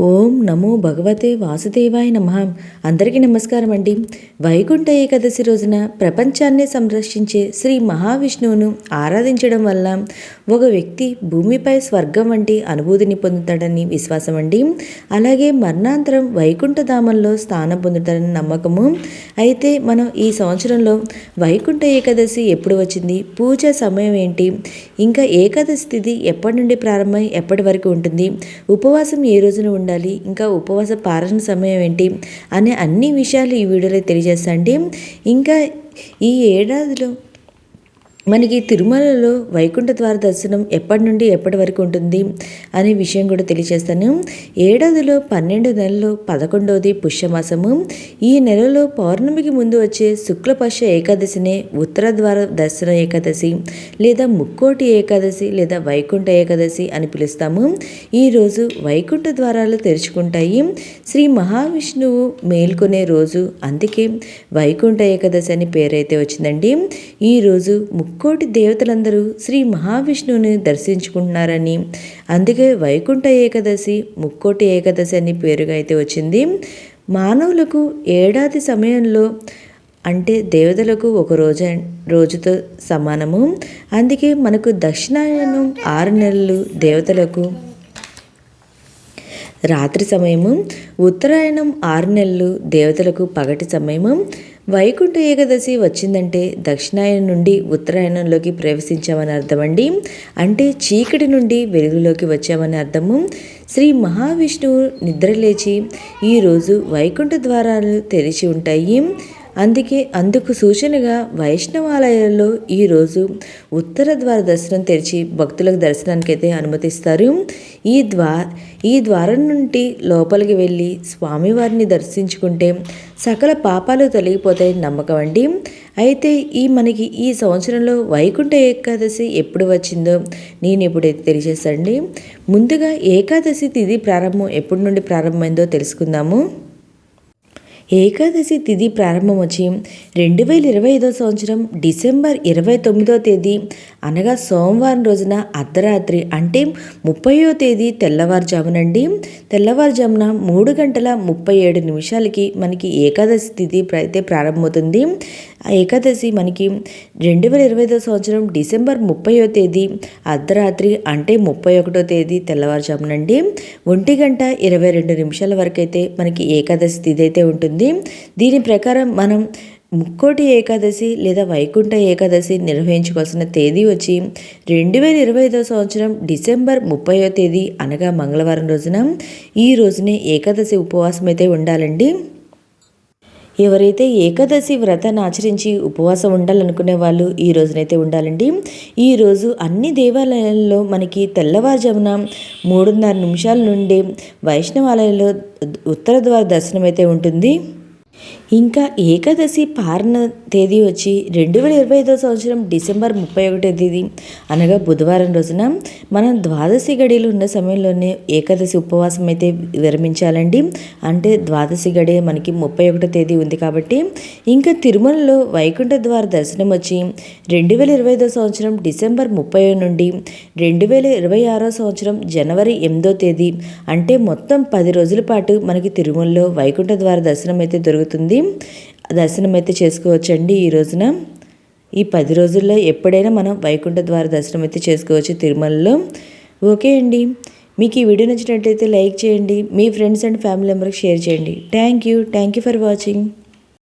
ఓం నమో భగవతే వాసుదేవాయ నమః. అందరికీ నమస్కారం అండి. వైకుంఠ ఏకాదశి రోజున ప్రపంచాన్ని సంరక్షించే శ్రీ మహావిష్ణువును ఆరాధించడం వల్ల ఒక వ్యక్తి భూమిపై స్వర్గం వంటి అనుభూతిని పొందుతాడని విశ్వాసం అండి. అలాగే మరణాంతరం వైకుంఠధామంలో స్థానం పొందుతాడని నమ్మకము. అయితే మనం ఈ సంవత్సరంలో వైకుంఠ ఏకాదశి ఎప్పుడు వచ్చింది, పూజ సమయం ఏంటి, ఇంకా ఏకాదశి తిథి ఎప్పటి నుండి ప్రారంభమై ఎప్పటి వరకు ఉంటుంది, ఉపవాసం ఏ రోజున ఉండాలి, ఇంకా ఉపవాస పారణ సమయం ఏంటి అనే అన్ని విషయాలు ఈ వీడియోలో తెలియజేస్తాండి. ఇంకా ఈ ఏడాదిలో మనకి తిరుమలలో వైకుంఠ ద్వార దర్శనం ఎప్పటి నుండి ఎప్పటి వరకు ఉంటుంది అనే విషయం కూడా తెలియజేస్తాను. ఏడాదిలో 12 నెలలు 11వది పుష్యమాసము. ఈ నెలలో పౌర్ణమికి ముందు వచ్చే శుక్లపక్ష ఏకాదశినే ఉత్తర ద్వార దర్శన ఏకాదశి లేదా ముక్కోటి ఏకాదశి లేదా వైకుంఠ ఏకాదశి అని పిలుస్తాము. ఈరోజు వైకుంఠ ద్వారాలు తెరుచుకుంటాయి. శ్రీ మహావిష్ణువు మేల్కొనే రోజు, అందుకే వైకుంఠ ఏకాదశి అని పేరైతే వచ్చిందండి. ఈరోజు ముక్కోటి దేవతలందరూ శ్రీ మహావిష్ణువుని దర్శించుకుంటున్నారని, అందుకే వైకుంఠ ఏకాదశి ముక్కోటి ఏకాదశి అని పేరుగా అయితే వచ్చింది. మానవులకు ఏడాది సమయంలో అంటే దేవతలకు ఒక రోజుతో సమానము. అందుకే మనకు దక్షిణాయనం 6 నెలలు దేవతలకు రాత్రి సమయము, ఉత్తరాయణం 6 నెలలు దేవతలకు పగటి సమయము. వైకుంఠ ఏకాదశి వచ్చిందంటే దక్షిణాయనం నుండి ఉత్తరాయణంలోకి ప్రవేశించామని అర్థమండి. అంటే చీకటి నుండి వెలుగులోకి వచ్చామని అర్థము. శ్రీ మహావిష్ణువు నిద్రలేచి ఈరోజు వైకుంఠ ద్వారాలు తెరిచి ఉంటాయి. అందుకు సూచనగా వైష్ణవాలయాల్లో ఈరోజు ఉత్తర ద్వార దర్శనం తెరిచి భక్తులకు దర్శనానికైతే అనుమతిస్తారు. ఈ ద్వారం నుండి లోపలికి వెళ్ళి స్వామివారిని దర్శించుకుంటే సకల పాపాలు తొలగిపోతాయని నమ్మకం అండి. అయితే మనకి ఈ సంవత్సరంలో వైకుంఠ ఏకాదశి ఎప్పుడు వచ్చిందో నేను ఇప్పుడైతే తెలియజేస్తానండి. ముందుగా ఏకాదశి తిథి ప్రారంభం ఎప్పటి నుండి ప్రారంభమైందో తెలుసుకుందాము. ఏకాదశి తిథి ప్రారంభం వచ్చి 2025 సంవత్సరం డిసెంబర్ 29వ తేదీ అనగా సోమవారం రోజున అర్ధరాత్రి అంటే 30వ తేదీ తెల్లవారుజామునండి. తెల్లవారుజామున 3:37 మనకి ఏకాదశి తిథి అయితే ప్రారంభమవుతుంది. ఆ ఏకాదశి మనకి 2025 సంవత్సరం డిసెంబర్ 30వ తేదీ అర్ధరాత్రి అంటే 31వ తేదీ తెల్లవారుజామునండి 1:22 వరకు అయితే మనకి ఏకాదశి తిథి అయితే ఉంటుంది. దీని ప్రకారం మనం ముక్కోటి ఏకాదశి లేదా వైకుంఠ ఏకాదశి నిర్వహించుకోవాల్సిన తేదీ వచ్చి 2025 సంవత్సరం డిసెంబర్ 30వ తేదీ అనగా మంగళవారం రోజున. ఈ రోజునే ఏకాదశి ఉపవాసం అయితే ఉండాలండి. ఎవరైతే ఏకాదశి వ్రతాన్ని ఆచరించి ఉపవాసం ఉండాలనుకునే వాళ్ళు ఈ రోజునైతే ఉండాలండి. ఈరోజు అన్ని దేవాలయాల్లో మనకి తెల్లవారుజామున 3:30 నుండి వైష్ణవాలయంలో ఉత్తర ద్వార దర్శనం అయితే ఉంటుంది. ఇంకా ఏకాదశి పారణ తేదీ వచ్చి 2025 సంవత్సరం డిసెంబర్ 31వ తేదీ అనగా బుధవారం రోజున మనం ద్వాదశి గడియలు ఉన్న సమయంలోనే ఏకాదశి ఉపవాసం అయితే విరమించాలండి. అంటే ద్వాదశి గడియ మనకి 31వ తేదీ ఉంది కాబట్టి. ఇంకా తిరుమలలో వైకుంఠ ద్వార దర్శనం వచ్చి 2025 సంవత్సరం డిసెంబర్ 30 నుండి 2026 సంవత్సరం జనవరి 8వ తేదీ అంటే మొత్తం 10 రోజుల పాటు మనకి తిరుమలలో వైకుంఠ ద్వార దర్శనం అయితే దొరుకుతుంది. దర్శనం అయితే చేసుకోవచ్చండి. ఈ రోజున ఈ 10 రోజుల్లో ఎప్పుడైనా మనం వైకుంఠ ద్వార దర్శనం అయితే చేసుకోవచ్చు తిరుమలలో. ఓకే అండి, మీకు ఈ వీడియో నచ్చినట్లయితే లైక్ చేయండి, మీ ఫ్రెండ్స్ అండ్ ఫ్యామిలీ మెంబర్కి షేర్ చేయండి. Thank you for watching.